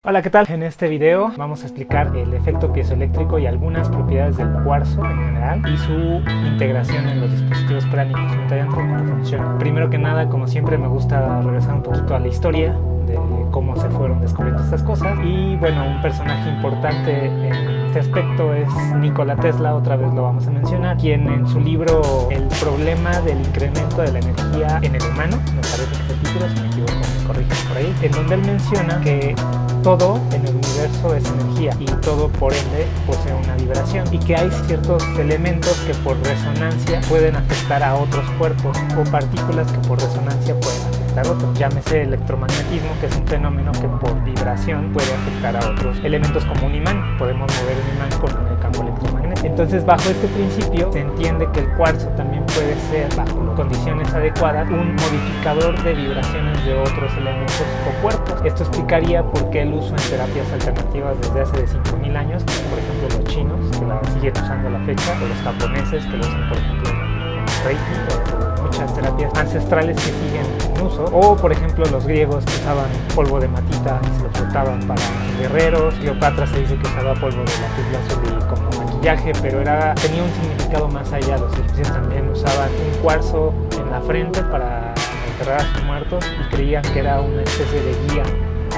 Hola, ¿qué tal? En este video vamos a explicar el efecto piezoeléctrico y algunas propiedades del cuarzo en general y su integración en los dispositivos pránicos, detallando cómo funciona. Primero que nada, como siempre, me gusta regresar un poquito a la historia de cómo se fueron descubriendo estas cosas. Y bueno, un personaje importante en este aspecto es Nikola Tesla, otra vez lo vamos a mencionar, quien en su libro El problema del incremento de la energía en el humano, me parece que es el título, si me equivoco me corrigen por ahí, en donde él menciona que todo en el universo es energía y todo por ende posee una vibración y que hay ciertos elementos que por resonancia pueden afectar a otros cuerpos o partículas que por resonancia pueden afectar a otros. Llámese electromagnetismo, que es un fenómeno que por vibración puede afectar a otros elementos como un imán. Podemos mover un imán con el campo electromagnético. Entonces, bajo este principio se entiende que el cuarzo también puede ser, bajo condiciones adecuadas, un modificador de vibraciones de otros elementos o cuerpos. Esto explicaría por qué el uso en terapias alternativas desde hace de 5000 años, como por ejemplo los chinos, que la siguen usando a la fecha, o los japoneses, que lo usan por ejemplo en Reiki, o muchas terapias ancestrales que siguen en uso, o por ejemplo los griegos que usaban polvo de matita y se lo frotaban para guerreros. Cleopatra se dice que usaba polvo de lapislázuli como maquillaje, pero tenía un significado más allá. Los egipcios también usaban un cuarzo en la frente para enterrar a sus muertos y creían que era una especie de guía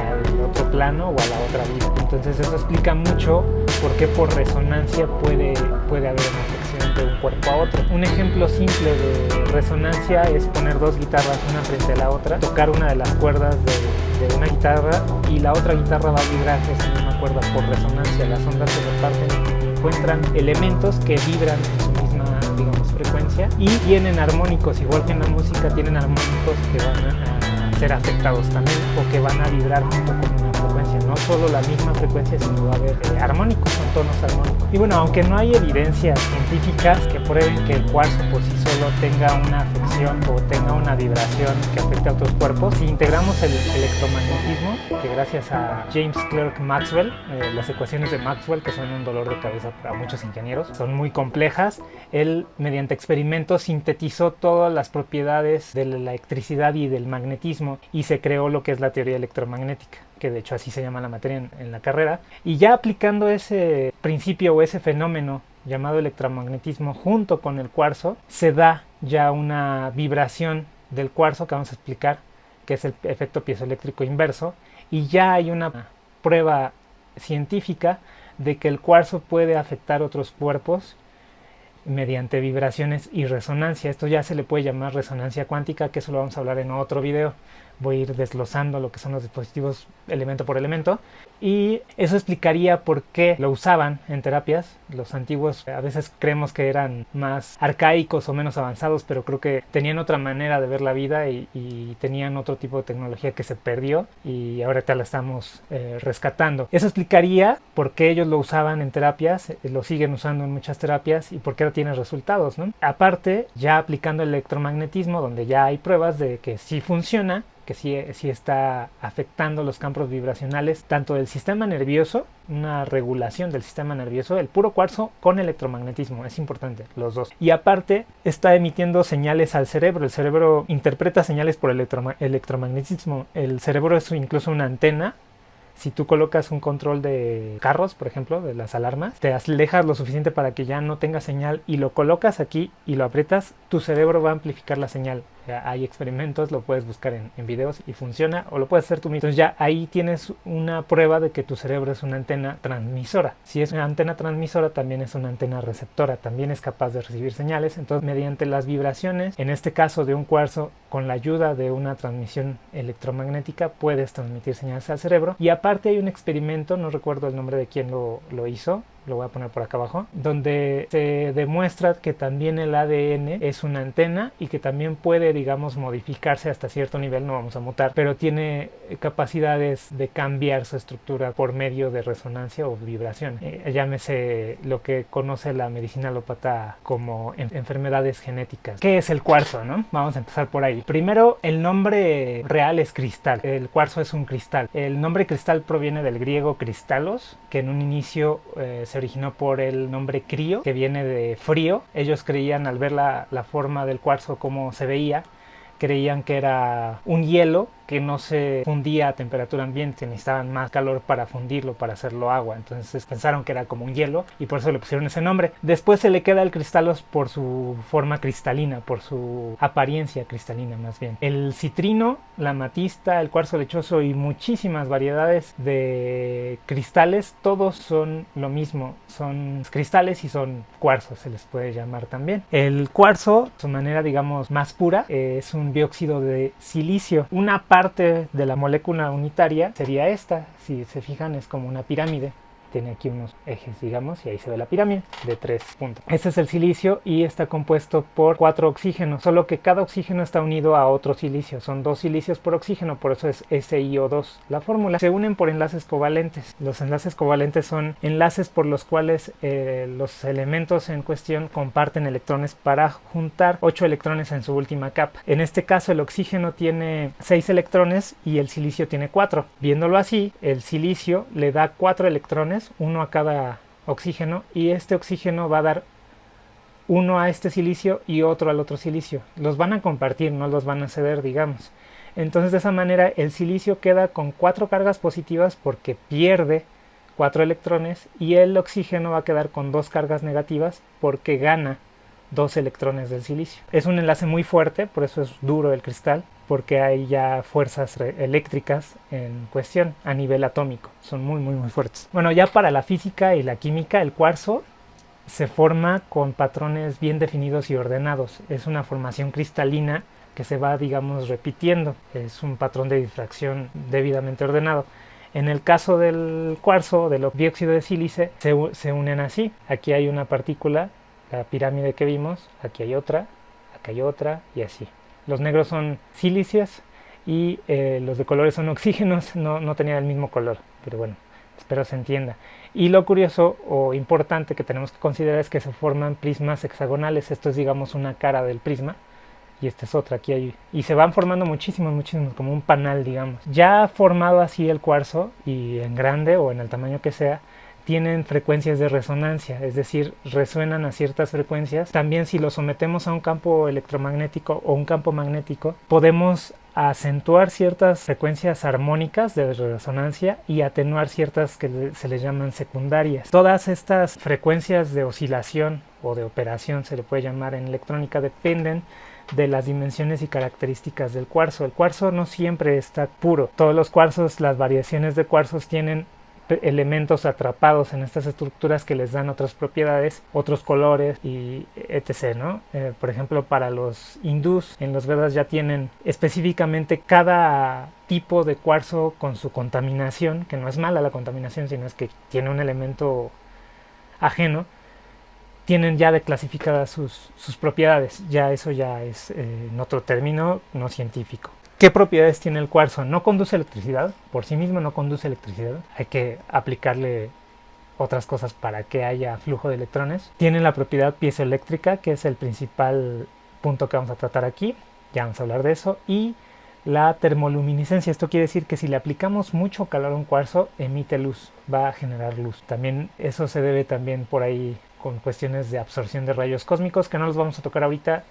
al otro plano o a la otra vida. Entonces eso explica mucho por qué por resonancia puede haber una afección de un cuerpo a otro. Un ejemplo simple de resonancia es poner dos guitarras una frente a la otra, tocar una de las cuerdas de una guitarra y la otra guitarra va a vibrar esa misma cuerda por resonancia. Las ondas se reparten y encuentran elementos que vibran en su misma, digamos, frecuencia y tienen armónicos, igual que en la música tienen armónicos que van a ser afectados también o que van a vibrar junto con una frecuencia, no solo la misma frecuencia, sino va a haber armónicos, son tonos armónicos. Y bueno, aunque no hay evidencias científicas que prueben que el cuarzo por sí solo tenga una afección o tenga una vibración que afecte a otros cuerpos, si integramos el electromagnetismo, que gracias a James Clerk Maxwell, las ecuaciones de Maxwell, que son un dolor de cabeza para muchos ingenieros, son muy complejas, él mediante experimentos sintetizó todas las propiedades de la electricidad y del magnetismo y se creó lo que es la teoría electromagnética, que de hecho así se llama la materia en la carrera. Y ya aplicando ese principio o ese fenómeno llamado electromagnetismo junto con el cuarzo, se da ya una vibración del cuarzo que vamos a explicar, que es el efecto piezoeléctrico inverso, y ya hay una prueba científica de que el cuarzo puede afectar otros cuerpos mediante vibraciones y resonancia. Esto ya se le puede llamar resonancia cuántica, que eso lo vamos a hablar en otro video. Voy a ir desglosando lo que son los dispositivos elemento por elemento y eso explicaría por qué lo usaban en terapias. Los antiguos a veces creemos que eran más arcaicos o menos avanzados, pero creo que tenían otra manera de ver la vida y tenían otro tipo de tecnología que se perdió y ahorita la estamos rescatando. Eso explicaría por qué ellos lo usaban en terapias, lo siguen usando en muchas terapias y por qué ahora tienen resultados, ¿no? Aparte, ya aplicando el electromagnetismo, donde ya hay pruebas de que sí funciona, que sí está afectando los campos vibracionales tanto del sistema nervioso, una regulación del sistema nervioso, el puro cuarzo con electromagnetismo, es importante, los dos. Y aparte está emitiendo señales al cerebro, el cerebro interpreta señales por electromagnetismo, el cerebro es incluso una antena. Si tú colocas un control de carros, por ejemplo, de las alarmas, te alejas lo suficiente para que ya no tenga señal y lo colocas aquí y lo aprietas, tu cerebro va a amplificar la señal. Hay experimentos, lo puedes buscar en videos y funciona, o lo puedes hacer tú mismo. Entonces ya ahí tienes una prueba de que tu cerebro es una antena transmisora. Si es una antena transmisora, también es una antena receptora, también es capaz de recibir señales. Entonces, mediante las vibraciones, en este caso de un cuarzo, con la ayuda de una transmisión electromagnética, puedes transmitir señales al cerebro. Y aparte hay un experimento, no recuerdo el nombre de quién lo hizo, lo voy a poner por acá abajo, donde se demuestra que también el ADN es una antena y que también puede, digamos, modificarse hasta cierto nivel, no vamos a mutar, pero tiene capacidades de cambiar su estructura por medio de resonancia o vibración. Llámese lo que conoce la medicina alópata como enfermedades genéticas. ¿Qué es el cuarzo, no? Vamos a empezar por ahí. Primero, el nombre real es cristal. El cuarzo es un cristal. El nombre cristal proviene del griego cristalos, que en un inicio se originó por el nombre crío, que viene de frío. Ellos creían, al ver la forma del cuarzo como se veía, creían que era un hielo que no se fundía a temperatura ambiente, necesitaban más calor para fundirlo, para hacerlo agua. Entonces pensaron que era como un hielo y por eso le pusieron ese nombre. Después se le queda el cristalos por su forma cristalina, por su apariencia cristalina más bien. El citrino, la amatista, el cuarzo lechoso y muchísimas variedades de cristales, todos son lo mismo, son cristales y son cuarzos, se les puede llamar también. El cuarzo, su manera digamos más pura, es un dióxido de silicio. Una parte de la molécula unitaria sería esta, si se fijan es como una pirámide. Tiene aquí unos ejes, digamos, y ahí se ve la pirámide de 3 puntos. Este es el silicio y está compuesto por 4 oxígenos, solo que cada oxígeno está unido a otro silicio. Son 2 silicios por oxígeno, por eso es SiO2 la fórmula. Se unen por enlaces covalentes. Los enlaces covalentes son enlaces por los cuales los elementos en cuestión comparten electrones para juntar 8 electrones en su última capa. En este caso el oxígeno tiene 6 electrones y el silicio tiene 4. Viéndolo así, el silicio le da 4 electrones, uno a cada oxígeno, y este oxígeno va a dar uno a este silicio y otro al otro silicio. Los van a compartir, no los van a ceder, digamos. Entonces de esa manera el silicio queda con 4 cargas positivas porque pierde 4 electrones y el oxígeno va a quedar con 2 cargas negativas porque gana 2 electrones del silicio. Es un enlace muy fuerte, por eso es duro el cristal, porque hay ya fuerzas eléctricas en cuestión a nivel atómico, son muy fuertes. Bueno, ya para la física y la química, el cuarzo se forma con patrones bien definidos y ordenados. Es una formación cristalina que se va, digamos, repitiendo. Es un patrón de difracción debidamente ordenado. En el caso del cuarzo, del dióxido de sílice, se unen así. Aquí hay una partícula, la pirámide que vimos, aquí hay otra y así. Los negros son silicios y los de colores son oxígenos, no tenían el mismo color, pero bueno, espero se entienda. Y lo curioso o importante que tenemos que considerar es que se forman prismas hexagonales. Esto es, digamos, una cara del prisma y esta es otra, aquí hay, y se van formando muchísimos, como un panal, digamos. Ya formado así el cuarzo y en grande o en el tamaño que sea, tienen frecuencias de resonancia, es decir, resuenan a ciertas frecuencias. También si lo sometemos a un campo electromagnético o un campo magnético, podemos acentuar ciertas frecuencias armónicas de resonancia y atenuar ciertas que se les llaman secundarias. Todas estas frecuencias de oscilación o de operación, se le puede llamar en electrónica, dependen de las dimensiones y características del cuarzo. El cuarzo no siempre está puro. Todos los cuarzos, las variaciones de cuarzos tienen elementos atrapados en estas estructuras que les dan otras propiedades, otros colores y etc., ¿no? Por ejemplo, para los hindús, en los Vedas ya tienen específicamente cada tipo de cuarzo con su contaminación, que no es mala la contaminación, sino es que tiene un elemento ajeno, tienen ya declasificadas sus propiedades. Ya eso ya es en otro término no científico. ¿Qué propiedades tiene el cuarzo? No conduce electricidad, por sí mismo no conduce electricidad. Hay que aplicarle otras cosas para que haya flujo de electrones. Tiene la propiedad piezoeléctrica, que es el principal punto que vamos a tratar aquí. Ya vamos a hablar de eso. Y la termoluminiscencia. Esto quiere decir que si le aplicamos mucho calor a un cuarzo, emite luz, va a generar luz. También eso se debe también por ahí con cuestiones de absorción de rayos cósmicos, que no los vamos a tocar ahorita.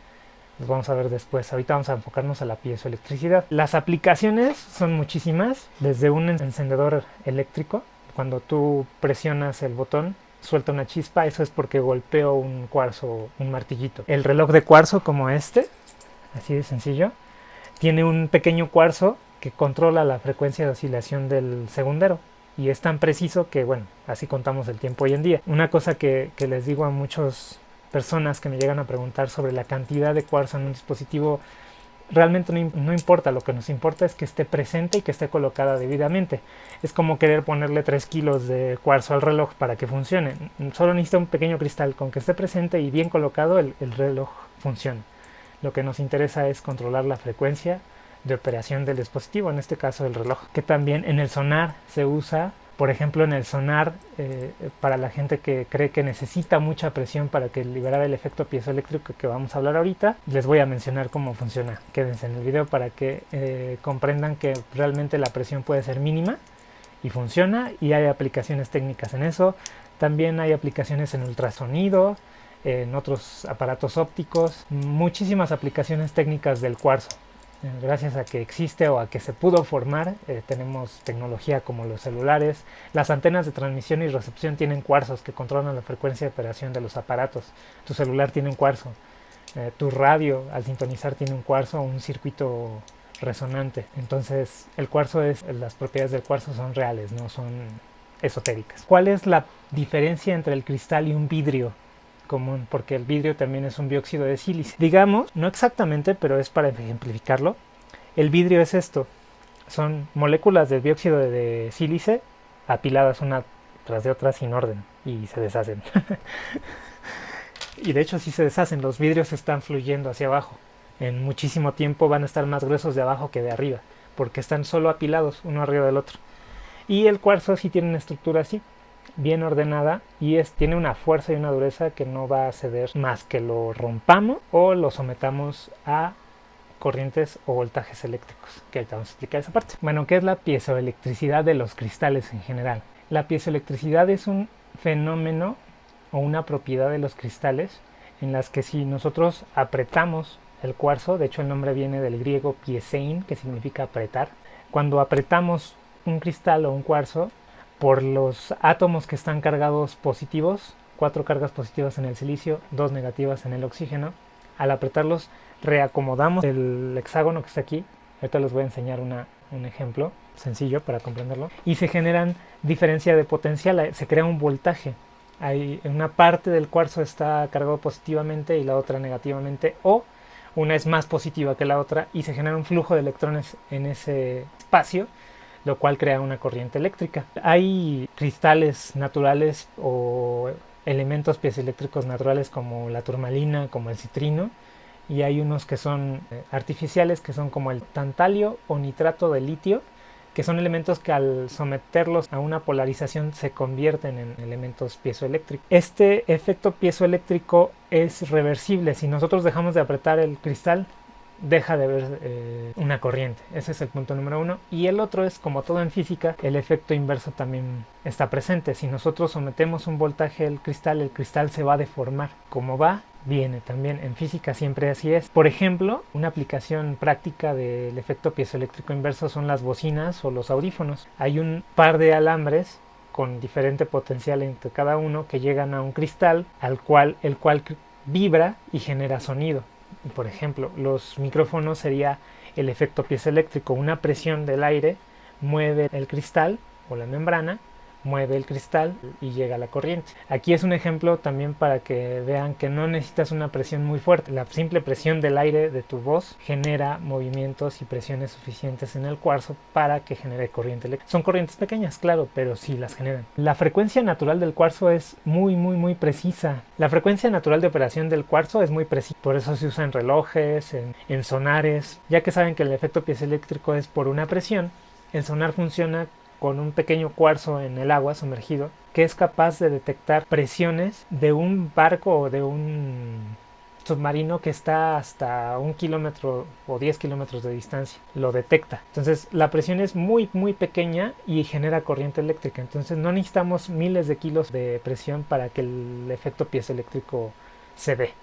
Los vamos a ver después. Ahorita vamos a enfocarnos a la piezoelectricidad. Las aplicaciones son muchísimas, desde un encendedor eléctrico. Cuando tú presionas el botón, suelta una chispa, eso es porque golpeó un cuarzo, un martillito. El reloj de cuarzo, como este, así de sencillo, tiene un pequeño cuarzo que controla la frecuencia de oscilación del segundero. Y es tan preciso que, bueno, así contamos el tiempo hoy en día. Una cosa que les digo a muchos personas que me llegan a preguntar sobre la cantidad de cuarzo en un dispositivo, realmente no importa. Lo que nos importa es que esté presente y que esté colocada debidamente. Es como querer ponerle 3 kilos de cuarzo al reloj para que funcione. Solo necesita un pequeño cristal. Con que esté presente y bien colocado, el reloj funciona. Lo que nos interesa es controlar la frecuencia de operación del dispositivo, en este caso el reloj, que también en el sonar se usa. Por ejemplo, en el sonar, para la gente que cree que necesita mucha presión para que liberar el efecto piezoeléctrico que vamos a hablar ahorita, les voy a mencionar cómo funciona. Quédense en el video para que comprendan que realmente la presión puede ser mínima y funciona, y hay aplicaciones técnicas en eso. También hay aplicaciones en ultrasonido, en otros aparatos ópticos, muchísimas aplicaciones técnicas del cuarzo. Gracias a que existe o a que se pudo formar, tenemos tecnología como los celulares. Las antenas de transmisión y recepción tienen cuarzos que controlan la frecuencia de operación de los aparatos. Tu celular tiene un cuarzo. Tu radio, al sintonizar, tiene un cuarzo o un circuito resonante. Entonces, las propiedades del cuarzo son reales, no son esotéricas. ¿Cuál es la diferencia entre el cristal y un vidrio común? Porque el vidrio también es un dióxido de sílice. Digamos, no exactamente, pero es para ejemplificarlo. El vidrio es esto. Son moléculas de dióxido de sílice apiladas una tras de otra sin orden y se deshacen. Y de hecho sí se deshacen. Los vidrios están fluyendo hacia abajo. En muchísimo tiempo van a estar más gruesos de abajo que de arriba, porque están solo apilados uno arriba del otro. Y el cuarzo sí tiene una estructura así, bien ordenada, y tiene una fuerza y una dureza que no va a ceder más que lo rompamos o lo sometamos a corrientes o voltajes eléctricos, que ahorita vamos a explicar esa parte. Bueno, ¿qué es la piezoelectricidad de los cristales en general? La piezoelectricidad es un fenómeno o una propiedad de los cristales en las que si nosotros apretamos el cuarzo, de hecho el nombre viene del griego piesein, que significa apretar. Cuando apretamos un cristal o un cuarzo, por los átomos que están cargados positivos, 4 cargas positivas en el silicio, 2 negativas en el oxígeno, al apretarlos reacomodamos el hexágono que está aquí. Ahorita les voy a enseñar un ejemplo sencillo para comprenderlo. Y se generan diferencia de potencial, se crea un voltaje. Una parte del cuarzo está cargado positivamente y la otra negativamente, o una es más positiva que la otra y se genera un flujo de electrones en ese espacio, lo cual crea una corriente eléctrica. Hay cristales naturales o elementos piezoeléctricos naturales como la turmalina, como el citrino, y hay unos que son artificiales, que son como el tantalio o nitrato de litio, que son elementos que al someterlos a una polarización se convierten en elementos piezoeléctricos. Este efecto piezoeléctrico es reversible. Si nosotros dejamos de apretar el cristal, deja de haber una corriente. Ese es el punto número 1. Y el otro es, como todo en física, el efecto inverso también está presente. Si nosotros sometemos un voltaje al cristal, el cristal se va a deformar. Como va, viene también. En física siempre así es. Por ejemplo, una aplicación práctica del efecto piezoeléctrico inverso son las bocinas o los audífonos. Hay un par de alambres con diferente potencial entre cada uno que llegan a un cristal el cual vibra y genera sonido. Por ejemplo, los micrófonos sería el efecto piezoeléctrico. Una presión del aire mueve el cristal o la membrana, mueve el cristal y llega la corriente. Aquí es un ejemplo también para que vean que no necesitas una presión muy fuerte. La simple presión del aire de tu voz genera movimientos y presiones suficientes en el cuarzo para que genere corriente eléctrica. Son corrientes pequeñas, claro, pero sí las generan. La frecuencia natural del cuarzo es muy precisa. La frecuencia natural de operación del cuarzo es muy precisa. Por eso se usa en relojes, en sonares. Ya que saben que el efecto piezoeléctrico es por una presión, el sonar funciona con un pequeño cuarzo en el agua sumergido que es capaz de detectar presiones de un barco o de un submarino que está hasta 1 kilómetro o 10 kilómetros de distancia. Lo detecta. Entonces la presión es muy pequeña y genera corriente eléctrica. Entonces no necesitamos miles de kilos de presión para que el efecto piezoeléctrico se dé.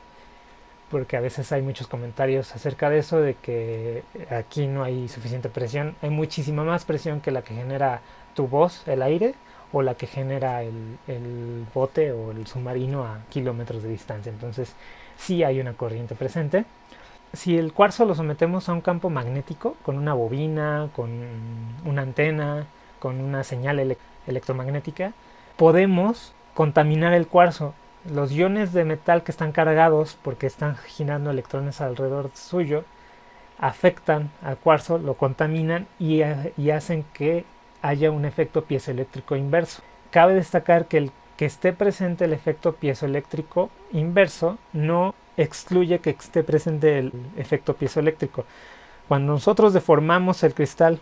Porque a veces hay muchos comentarios acerca de eso, de que aquí no hay suficiente presión. Hay muchísima más presión que la que genera tu voz, el aire, o la que genera el bote o el submarino a kilómetros de distancia. Entonces sí hay una corriente presente. Si el cuarzo lo sometemos a un campo magnético, con una bobina, con una antena, con una señal electromagnética, podemos contaminar el cuarzo. Los iones de metal que están cargados porque están girando electrones alrededor suyo afectan al cuarzo, lo contaminan y hacen que haya un efecto piezoeléctrico inverso. Cabe destacar que el que esté presente el efecto piezoeléctrico inverso no excluye que esté presente el efecto piezoeléctrico. Cuando nosotros deformamos el cristal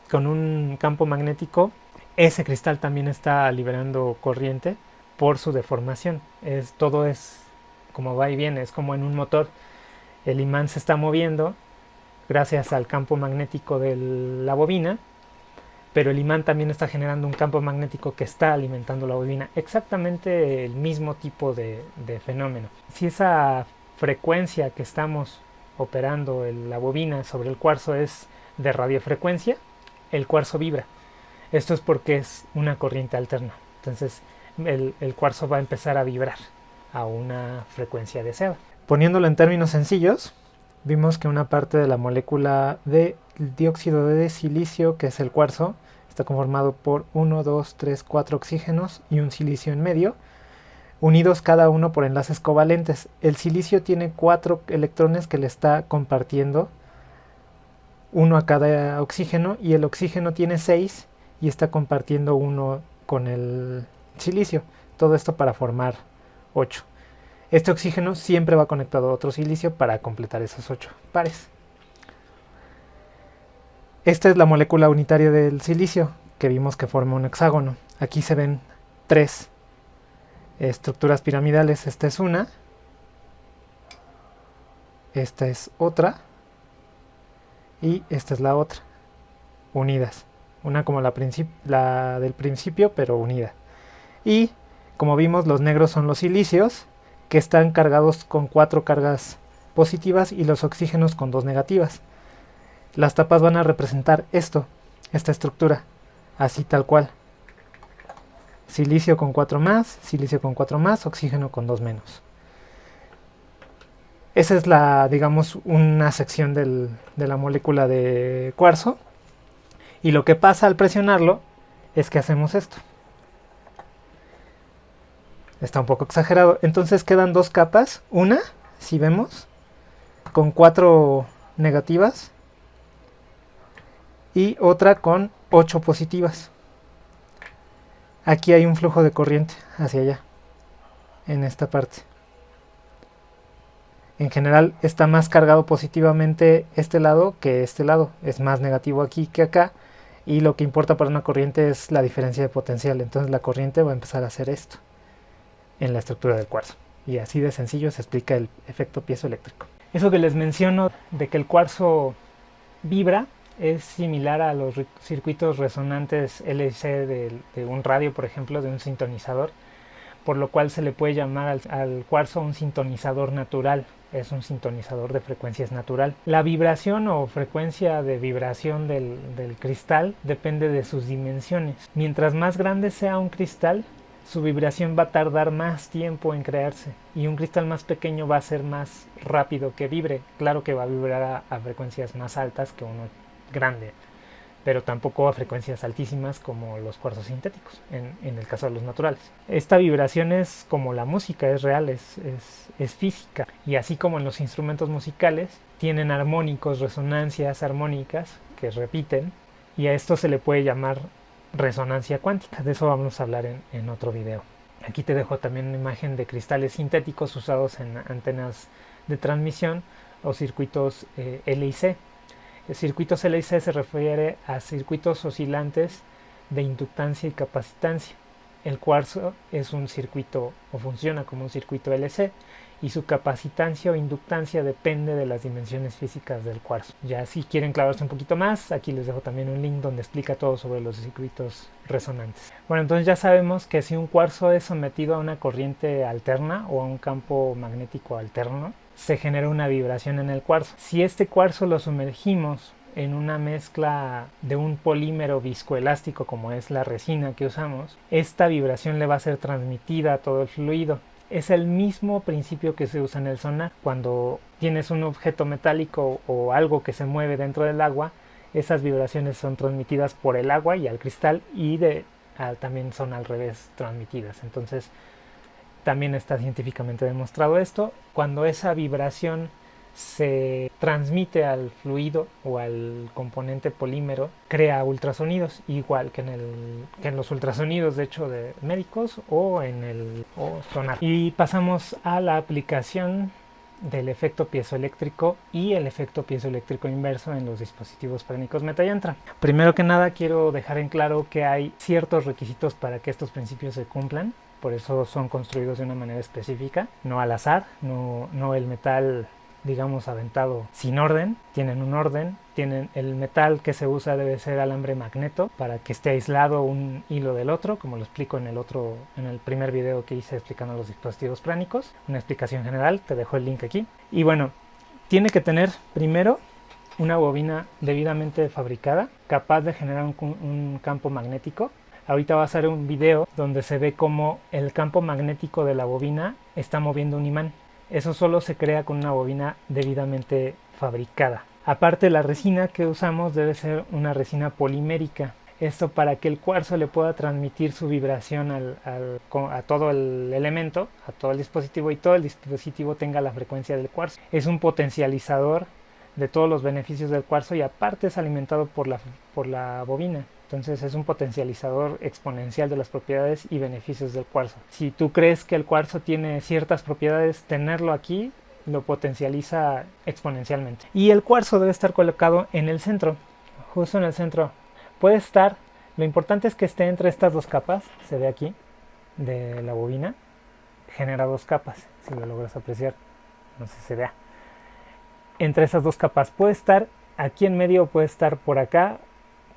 con un campo magnético, ese cristal también está liberando corriente por su deformación. Todo es como va y viene, es como en un motor. El imán se está moviendo gracias al campo magnético de la bobina, pero el imán también está generando un campo magnético que está alimentando la bobina. Exactamente el mismo tipo de fenómeno. Si esa frecuencia que estamos operando la bobina sobre el cuarzo es de radiofrecuencia, el cuarzo vibra. Esto es porque es una corriente alterna. Entonces el cuarzo va a empezar a vibrar a una frecuencia deseada. Poniéndolo en términos sencillos, vimos que una parte de la molécula de dióxido de silicio, que es el cuarzo, está conformado por 1, 2, 3, 4 oxígenos y un silicio en medio, unidos cada uno por enlaces covalentes. El silicio tiene 4 electrones que le está compartiendo, uno a cada oxígeno, y el oxígeno tiene 6 y está compartiendo uno con el silicio. Todo esto para formar 8. Este oxígeno siempre va conectado a otro silicio para completar esos 8 pares. Esta es la molécula unitaria del silicio, que vimos que forma un hexágono. Aquí se ven 3 estructuras piramidales. Esta es una, esta es otra y esta es la otra, unidas. Una como la del principio, pero unida. Y como vimos, los negros son los silicios, que están cargados con 4 cargas positivas, y los oxígenos con 2 negativas. Las tapas van a representar esta estructura, así tal cual. Silicio con 4 más, silicio con 4 más, oxígeno con 2 menos. Esa es digamos, una sección de la molécula de cuarzo. Y lo que pasa al presionarlo es que hacemos esto. Está un poco exagerado. Entonces quedan 2 capas. Una, si vemos, con 4 negativas. Y otra con 8 positivas. Aquí hay un flujo de corriente hacia allá, en esta parte. En general está más cargado positivamente este lado que este lado. Es más negativo aquí que acá. Y lo que importa para una corriente es la diferencia de potencial. Entonces la corriente va a empezar a hacer esto en la estructura del cuarzo. Y así de sencillo se explica el efecto piezoeléctrico. Eso que les menciono de que el cuarzo vibra es similar a los circuitos resonantes LC de un radio, por ejemplo, de un sintonizador, por lo cual se le puede llamar al cuarzo un sintonizador natural. Es un sintonizador de frecuencias natural. La vibración o frecuencia de vibración del cristal depende de sus dimensiones. Mientras más grande sea un cristal, su vibración va a tardar más tiempo en crearse, y un cristal más pequeño va a ser más rápido que vibre. Claro que va a vibrar a frecuencias más altas que uno grande, pero tampoco a frecuencias altísimas como los cuarzos sintéticos, en el caso de los naturales. Esta vibración es como la música, es real, es física, y así como en los instrumentos musicales, tienen armónicos, resonancias armónicas que repiten, y a esto se le puede llamar resonancia cuántica. De eso vamos a hablar en otro video. Aquí te dejo también una imagen de cristales sintéticos usados en antenas de transmisión o circuitos LIC. Circuitos LIC se refiere a circuitos oscilantes de inductancia y capacitancia. El cuarzo es un circuito, o funciona como un circuito LC, y su capacitancia o inductancia depende de las dimensiones físicas del cuarzo. Ya si quieren clavarse un poquito más, aquí les dejo también un link donde explica todo sobre los circuitos resonantes. Bueno, entonces ya sabemos que si un cuarzo es sometido a una corriente alterna o a un campo magnético alterno, se genera una vibración en el cuarzo. Si este cuarzo lo sumergimos en una mezcla de un polímero viscoelástico como es la resina que usamos, esta vibración le va a ser transmitida a todo el fluido. Es el mismo principio que se usa en el sonar. Cuando tienes un objeto metálico o algo que se mueve dentro del agua, esas vibraciones son transmitidas por el agua y al cristal, y también son al revés transmitidas. Entonces también está científicamente demostrado esto. Cuando esa vibración se transmite al fluido o al componente polímero, crea ultrasonidos, igual que en los ultrasonidos de hecho de médicos o sonar. Y pasamos a la aplicación del efecto piezoeléctrico y el efecto piezoeléctrico inverso en los dispositivos pránicos Metayantra. Primero que nada quiero dejar en claro que hay ciertos requisitos para que estos principios se cumplan. Por eso son construidos de una manera específica, no al azar, no el metal, digamos, aventado sin orden. Tienen un orden, tienen el metal que se usa debe ser alambre magneto para que esté aislado un hilo del otro, como lo explico en el primer video que hice explicando los dispositivos pránicos. Una explicación general, te dejo el link aquí. Y bueno, Tiene que tener primero una bobina debidamente fabricada, capaz de generar un campo magnético. Ahorita va a hacer un video donde se ve cómo el campo magnético de la bobina está moviendo un imán. Eso solo se crea con una bobina debidamente fabricada. Aparte, la resina que usamos debe ser una resina polimérica. Esto para que el cuarzo le pueda transmitir su vibración a todo el elemento, a todo el dispositivo, y todo el dispositivo tenga la frecuencia del cuarzo. Es un potencializador de todos los beneficios del cuarzo y aparte es alimentado por la bobina. Entonces es un potencializador exponencial de las propiedades y beneficios del cuarzo. Si tú crees que el cuarzo tiene ciertas propiedades, tenerlo aquí lo potencializa exponencialmente. Y el cuarzo debe estar colocado en el centro, justo en el centro. Puede estar, lo importante es que esté entre estas dos capas, se ve aquí, de la bobina. Genera dos capas, si lo logras apreciar, no sé si se vea. Entre esas dos capas puede estar aquí en medio o puede estar por acá,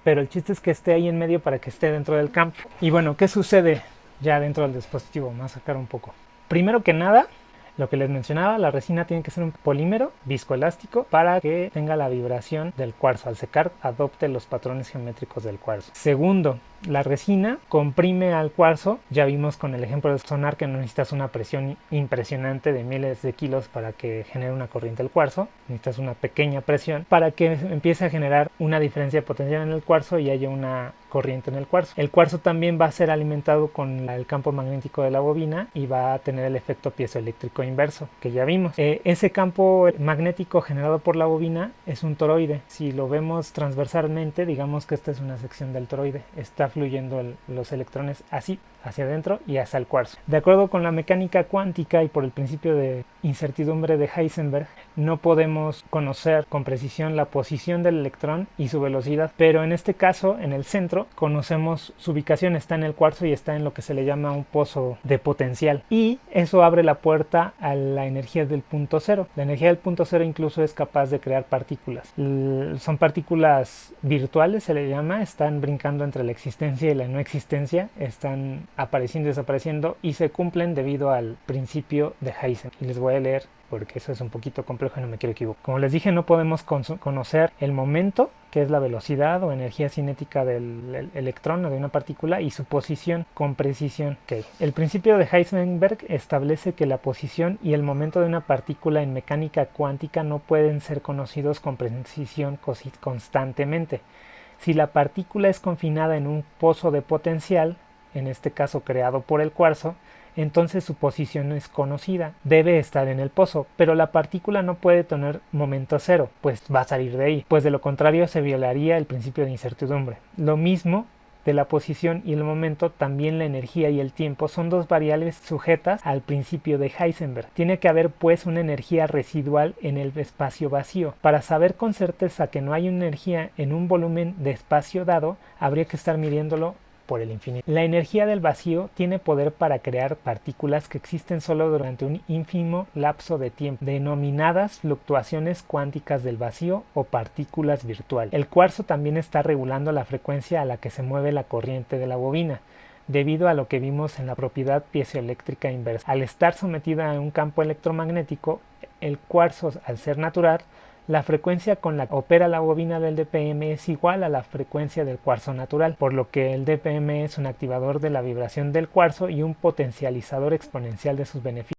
pero el chiste es que esté ahí en medio para que esté dentro del campo. Y bueno, ¿qué sucede ya dentro del dispositivo? Vamos a sacar un poco. Primero que nada, lo que les mencionaba, la resina tiene que ser un polímero viscoelástico para que tenga la vibración del cuarzo. Al secar, adopte los patrones geométricos del cuarzo. Segundo, la resina comprime al cuarzo. Ya vimos con el ejemplo del sonar que no necesitas una presión impresionante de miles de kilos para que genere una corriente el cuarzo. Necesitas una pequeña presión para que empiece a generar una diferencia potencial en el cuarzo y haya una corriente en el cuarzo. El cuarzo también va a ser alimentado con el campo magnético de la bobina y va a tener el efecto piezoeléctrico inverso que ya vimos. Ese campo magnético generado por la bobina es un toroide. Si lo vemos transversalmente, digamos que esta es una sección del toroide. Está fluyendo los electrones así hacia adentro y hacia el cuarzo. De acuerdo con la mecánica cuántica y por el principio de incertidumbre de Heisenberg, no podemos conocer con precisión la posición del electrón y su velocidad, pero en este caso, en el centro, conocemos su ubicación, está en el cuarzo y está en lo que se le llama un pozo de potencial, y eso abre la puerta a la energía del punto cero. La energía del punto cero incluso es capaz de crear partículas. Son partículas virtuales, se le llama, están brincando entre la existencia y la no existencia, están apareciendo y desapareciendo y se cumplen debido al principio de Heisenberg. Y les voy a leer porque eso es un poquito complejo y no me quiero equivocar. Como les dije, no podemos conocer el momento, que es la velocidad o energía cinética del electrón o de una partícula, y su posición con precisión. El principio de Heisenberg establece que la posición y el momento de una partícula en mecánica cuántica no pueden ser conocidos con precisión constantemente. Si la partícula es confinada en un pozo de potencial, en este caso creado por el cuarzo, entonces su posición es conocida, debe estar en el pozo, pero la partícula no puede tener momento cero, pues va a salir de ahí, pues de lo contrario se violaría el principio de incertidumbre. Lo mismo de la posición y el momento, también la energía y el tiempo son dos variables sujetas al principio de Heisenberg. Tiene que haber pues una energía residual en el espacio vacío. Para saber con certeza que no hay una energía en un volumen de espacio dado, habría que estar midiéndolo por el infinito. La energía del vacío tiene poder para crear partículas que existen solo durante un ínfimo lapso de tiempo, denominadas fluctuaciones cuánticas del vacío o partículas virtuales. El cuarzo también está regulando la frecuencia a la que se mueve la corriente de la bobina, debido a lo que vimos en la propiedad piezoeléctrica inversa. Al estar sometida a un campo electromagnético, el cuarzo, al ser natural, la frecuencia con la que opera la bobina del DPM es igual a la frecuencia del cuarzo natural, por lo que el DPM es un activador de la vibración del cuarzo y un potencializador exponencial de sus beneficios.